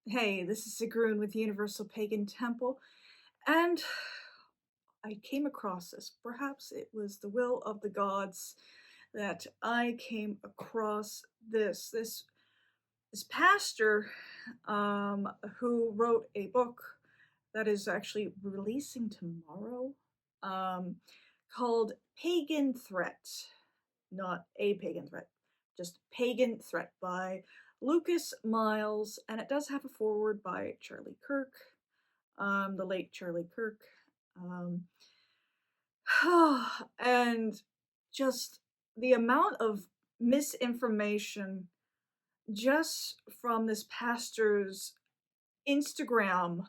Hey, this is Sigrun with Universal Pagan Temple, and I came across this. Perhaps it was the will of the gods that I came across this pastor who wrote a book that is actually releasing tomorrow, um, called Pagan Threat. Not a pagan threat, just Pagan Threat by Lucas Miles, and it does have a foreword by Charlie Kirk, the late Charlie Kirk. Um, and just the amount of misinformation just from this pastor's Instagram,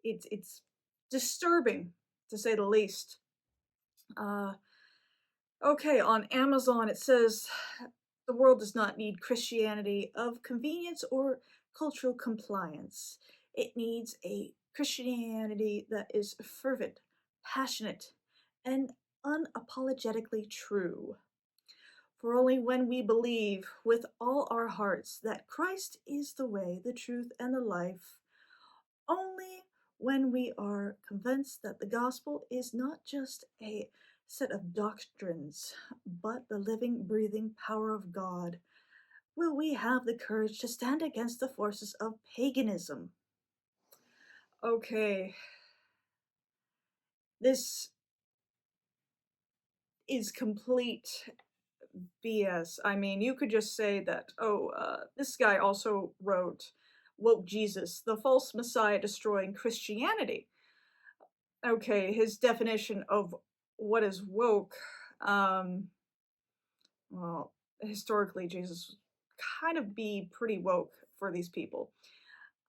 it's disturbing to say the least. Uh, okay, on Amazon it says the world does not need Christianity of convenience or cultural compliance. It needs a Christianity that is fervent, passionate, and unapologetically true. For only when we believe with all our hearts that Christ is the way, the truth, and the life, only when we are convinced that the gospel is not just a set of doctrines, but the living, breathing power of God, will we have the courage to stand against the forces of paganism. Okay, this is complete BS. I mean, you could just say that, this guy also wrote Woke Jesus, the false messiah destroying Christianity. Okay, his definition of what is woke, um, well, historically, Jesus kind of be pretty woke for these people.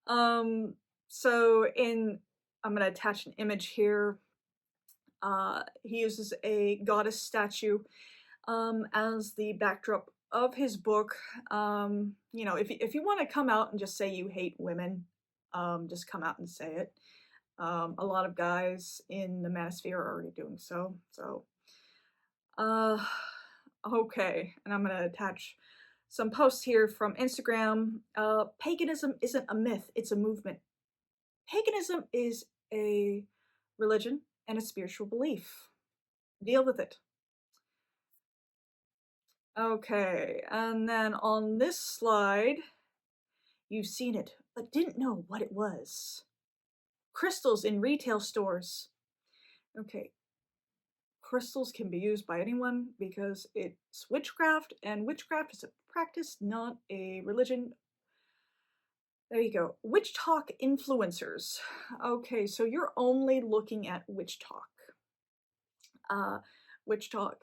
Um, so I'm going to attach an image here. He uses a goddess statue as the backdrop of his book. If you want to come out and just say you hate women, just come out and say it. A lot of guys in the manosphere are already doing so. Uh, okay, and I'm gonna attach some posts here from Instagram. Paganism isn't a myth; it's a movement. Paganism is a religion and a spiritual belief. Deal with it. Okay, and then on this slide, you've seen it, but didn't know what it was. Crystals in retail stores. Okay, crystals can be used by anyone because it's witchcraft, and witchcraft is a practice, not a religion. There you go. Witch talk influencers. Okay, so you're only looking at witch talk. Uh, witch talk.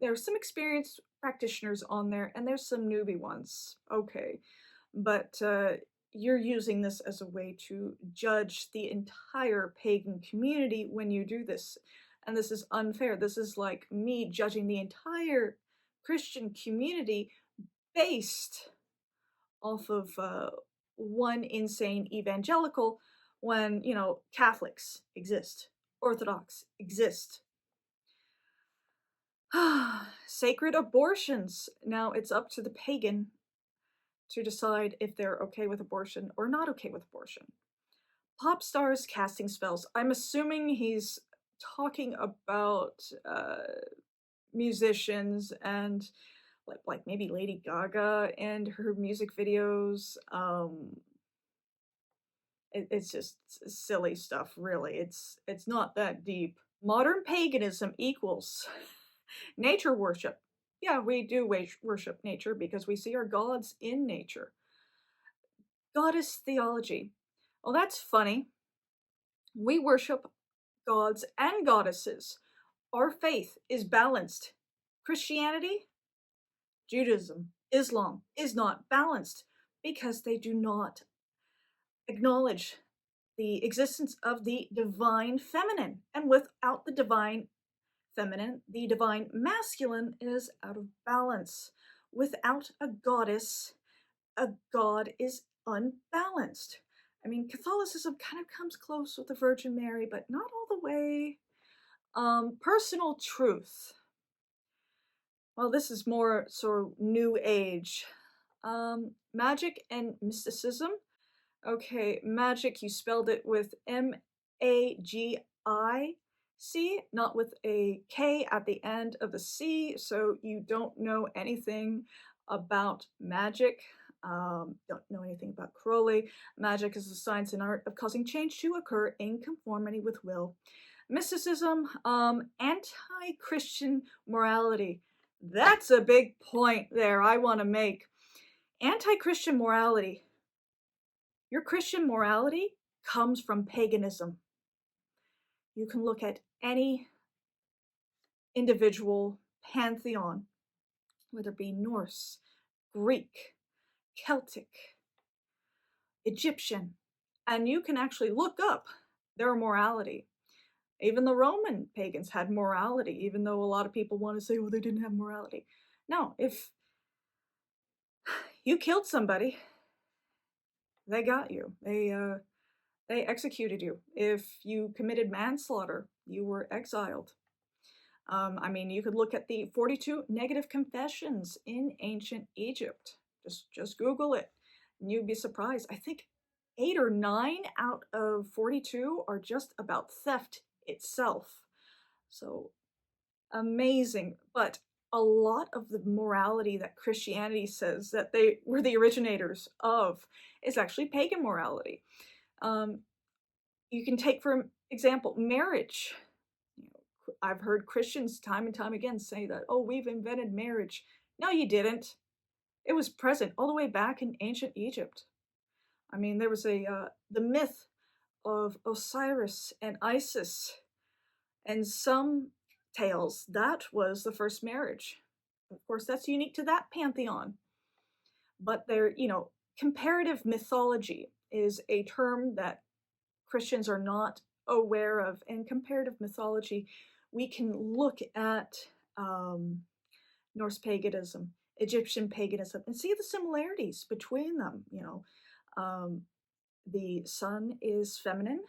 There's some experienced practitioners on there, and there's some newbie ones. Okay, but you're using this as a way to judge the entire pagan community when you do this. And this is unfair. This is like me judging the entire Christian community based off of one insane evangelical when, Catholics exist, Orthodox exist. Sacred abortions. Now it's up to the pagan to decide if they're okay with abortion or not okay with abortion. Pop stars casting spells. I'm assuming he's talking about musicians and like maybe Lady Gaga and her music videos. It's just silly stuff, really. It's not that deep. Modern paganism equals nature worship. Yeah, we do worship nature because we see our gods in nature. Goddess theology. Well, that's funny. We worship gods and goddesses. Our faith is balanced. Christianity, Judaism, Islam is not balanced because they do not acknowledge the existence of the divine feminine. And without the divine feminine, the divine masculine is out of balance. Without a god is unbalanced. I mean, Catholicism kind of comes close with the Virgin Mary, but not all the way. Personal truth. Well, this is more sort of new age. Magic and mysticism. Okay, magic, you spelled it with M-A-G-I-C, not with a K at the end of the C, so you don't know anything about magic. Don't know anything about Crowley. Magic is the science and art of causing change to occur in conformity with will. Mysticism, anti-Christian morality. That's a big point there I want to make. Anti-Christian morality. Your Christian morality comes from paganism. You can look at any individual pantheon, whether it be Norse, Greek, Celtic, Egyptian, and you can actually look up their morality. Even the Roman pagans had morality, even though a lot of people want to say, well, they didn't have morality. No, if you killed somebody, they got you. They executed you. If you committed manslaughter, you were exiled. I mean, you could look at the 42 negative confessions in ancient Egypt. Just Google it, and you'd be surprised. I think 8 or 9 out of 42 are just about theft itself. So amazing. But a lot of the morality that Christianity says that they were the originators of is actually pagan morality. You can take, for example, marriage. I've heard Christians time and time again say that, oh, we've invented marriage. No, you didn't. It was present all the way back in ancient Egypt. I mean, there was the myth of Osiris and Isis, and some tales that was the first marriage. Of course, that's unique to that pantheon. But comparative mythology is a term that Christians are not aware of. In comparative mythology, we can look at Norse paganism, Egyptian paganism, and see the similarities between them. The sun is feminine,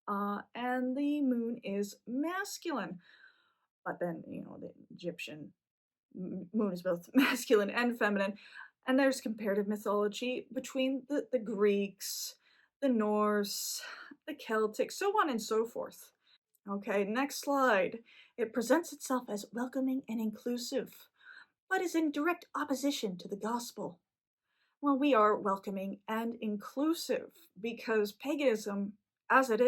and the moon is masculine. But then, the Egyptian moon is both masculine and feminine. And there's comparative mythology between the Greeks, the Norse, the Celtic, so on and so forth. Okay, next slide. It presents itself as welcoming and inclusive, but is in direct opposition to the gospel. Well, we are welcoming and inclusive because paganism, as it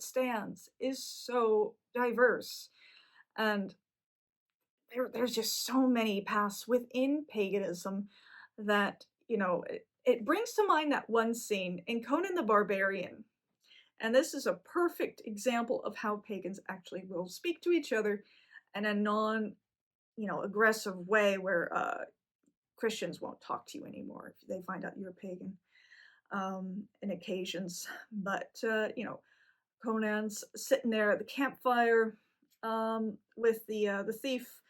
stands, is so diverse. And there's just so many paths within paganism that, it brings to mind that one scene in Conan the Barbarian. And this is a perfect example of how pagans actually will speak to each other in a aggressive way where Christians won't talk to you anymore if they find out you're a pagan in occasions. But, Conan's sitting there at the campfire with the thief,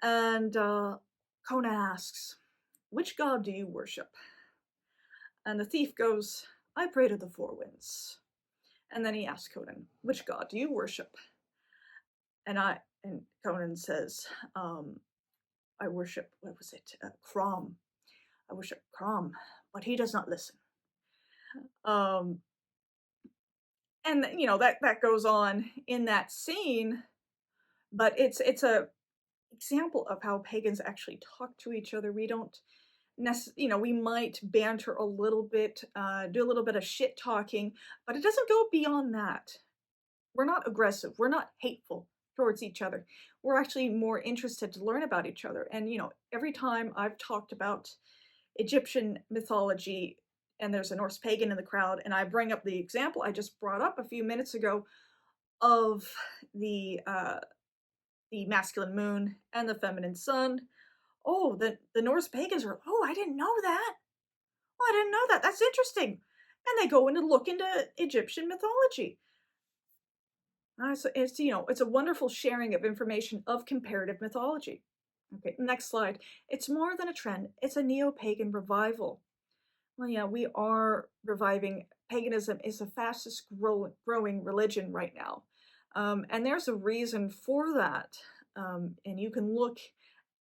and Conan asks, which god do you worship? And the thief goes, I pray to the four winds. And then he asks Conan, which god do you worship? And Conan says, I worship, what was it? Crom. I worship Crom, but he does not listen. And that goes on in that scene, but it's a example of how pagans actually talk to each other. We don't we might banter a little bit, do a little bit of shit talking, but it doesn't go beyond that. We're not aggressive. We're not hateful towards each other. We're actually more interested to learn about each other. And, every time I've talked about Egyptian mythology and there's a Norse pagan in the crowd, and I bring up the example I just brought up a few minutes ago of the masculine moon and the feminine sun. Oh, the Norse pagans are, oh, I didn't know that. Oh, I didn't know that. That's interesting. And they go in and look into Egyptian mythology. So it's a wonderful sharing of information of comparative mythology. Okay, next slide. It's more than a trend. It's a neo-pagan revival. Well, yeah, we are reviving. Paganism is the fastest growing religion right now. And there's a reason for that. And you can look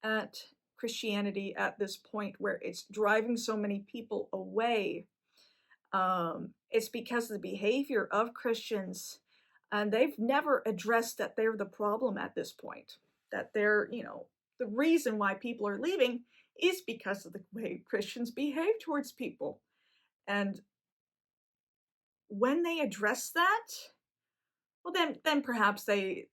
at Christianity at this point where it's driving so many people away. It's because of the behavior of Christians, and they've never addressed that they're the problem at this point. That they're, the reason why people are leaving is because of the way Christians behave towards people. And when they address that, well, then perhaps they'll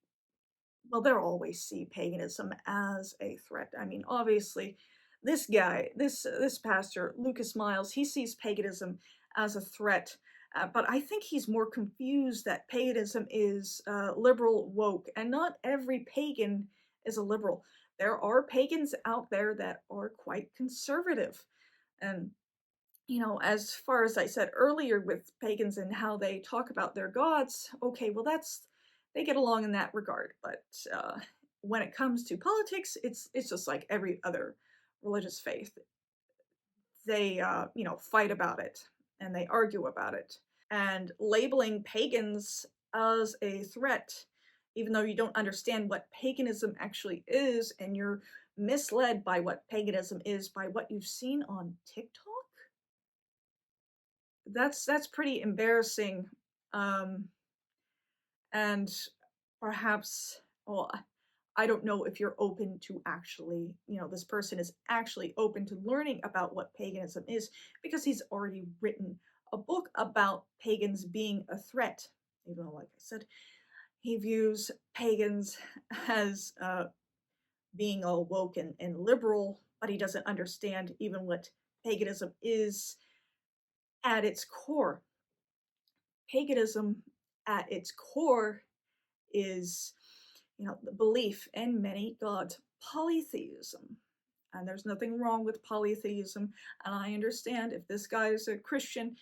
always see paganism as a threat. I mean, obviously, this guy, this pastor, Lucas Miles, he sees paganism as a threat. But I think he's more confused that paganism is liberal woke, and not every pagan is a liberal. There are pagans out there that are quite conservative. And as far as I said earlier with pagans and how they talk about their gods, okay, well, they get along in that regard. But when it comes to politics, it's just like every other religious faith. They, fight about it and they argue about it. And labeling pagans as a threat, even though you don't understand what paganism actually is, and you're misled by what paganism is by what you've seen on TikTok, that's pretty embarrassing. Um, and perhaps, well, I don't know if you're open to actually, this person is actually open to learning about what paganism is, because he's already written a book about pagans being a threat. Even though, like I said, he views pagans as being all woke and liberal, but he doesn't understand even what paganism is at its core. Paganism at its core is, the belief in many gods, polytheism. And there's nothing wrong with polytheism. And I understand if this guy is a Christian,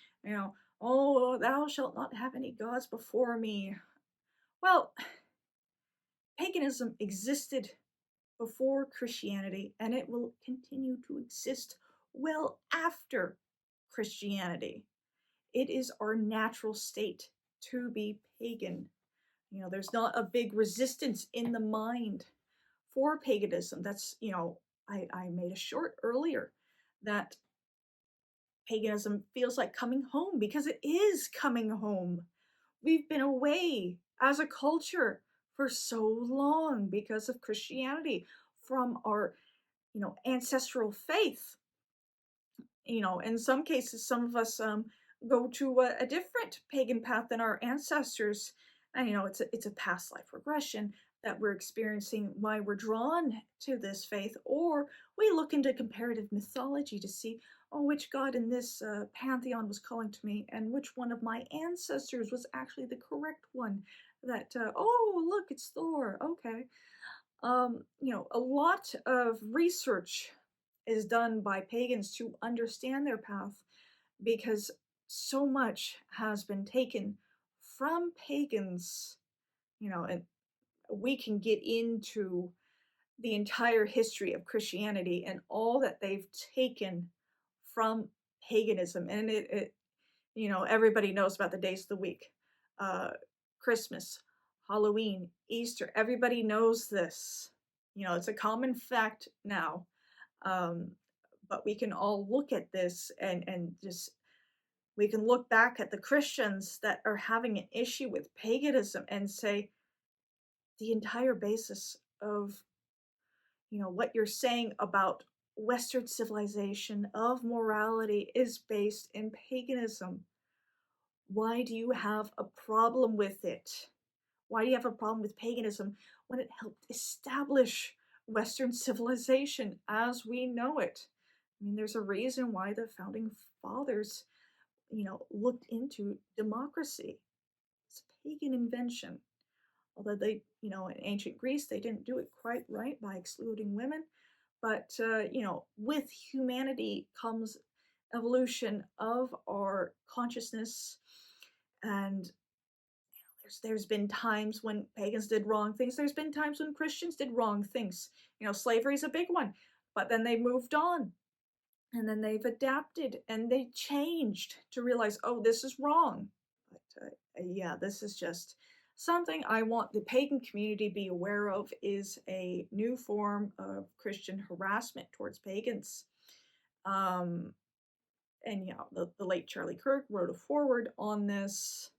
oh, thou shalt not have any gods before me. Well, paganism existed before Christianity, and it will continue to exist well after Christianity. It is our natural state to be pagan. There's not a big resistance in the mind for paganism. That's, I made a short earlier that paganism feels like coming home, because it is coming home. We've been away as a culture for so long because of Christianity from our, ancestral faith. In some cases, some of us go to a different pagan path than our ancestors. And, it's a past life regression that we're experiencing why we're drawn to this faith. Or we look into comparative mythology to see, oh, which god in this pantheon was calling to me, and which one of my ancestors was actually the correct one. That, oh, look, it's Thor. Okay. A lot of research is done by pagans to understand their path, because so much has been taken from pagans, and we can get into the entire history of Christianity and all that they've taken from paganism. And everybody knows about the days of the week, uh, Christmas, Halloween, Easter. Everybody knows this. It's a common fact now. Um, but we can all look at this and just, we can look back at the Christians that are having an issue with paganism and say the entire basis of, what you're saying about Western civilization, of morality, is based in paganism. Why do you have a problem with it? Why do you have a problem with paganism when it helped establish Western civilization as we know it? I mean, there's a reason why the founding fathers, looked into democracy. It's a pagan invention. Although they, in ancient Greece, they didn't do it quite right by excluding women. But, with humanity comes evolution of our consciousness. And there's been times when pagans did wrong things. There's been times when Christians did wrong things. Slavery is a big one. But then they moved on. And then they've adapted and they changed to realize, oh, this is wrong. But yeah, this is just something I want the pagan community to be aware of, is a new form of Christian harassment towards pagans. Um, and yeah, the late Charlie Kirk wrote a foreword on this.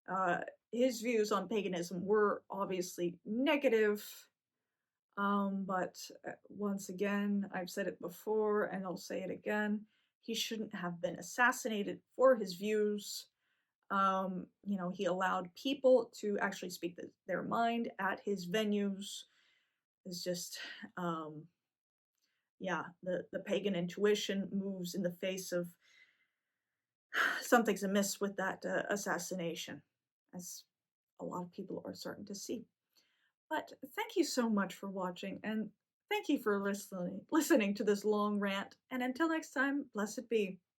Uh, his views on paganism were obviously negative, but once again, I've said it before and I'll say it again, he shouldn't have been assassinated for his views. He allowed people to actually speak their mind at his venues. It's just, um, yeah, the pagan intuition moves in the face of something's amiss with that assassination, as a lot of people are starting to see. But thank you so much for watching, and thank you for listening to this long rant. And until next time, blessed be.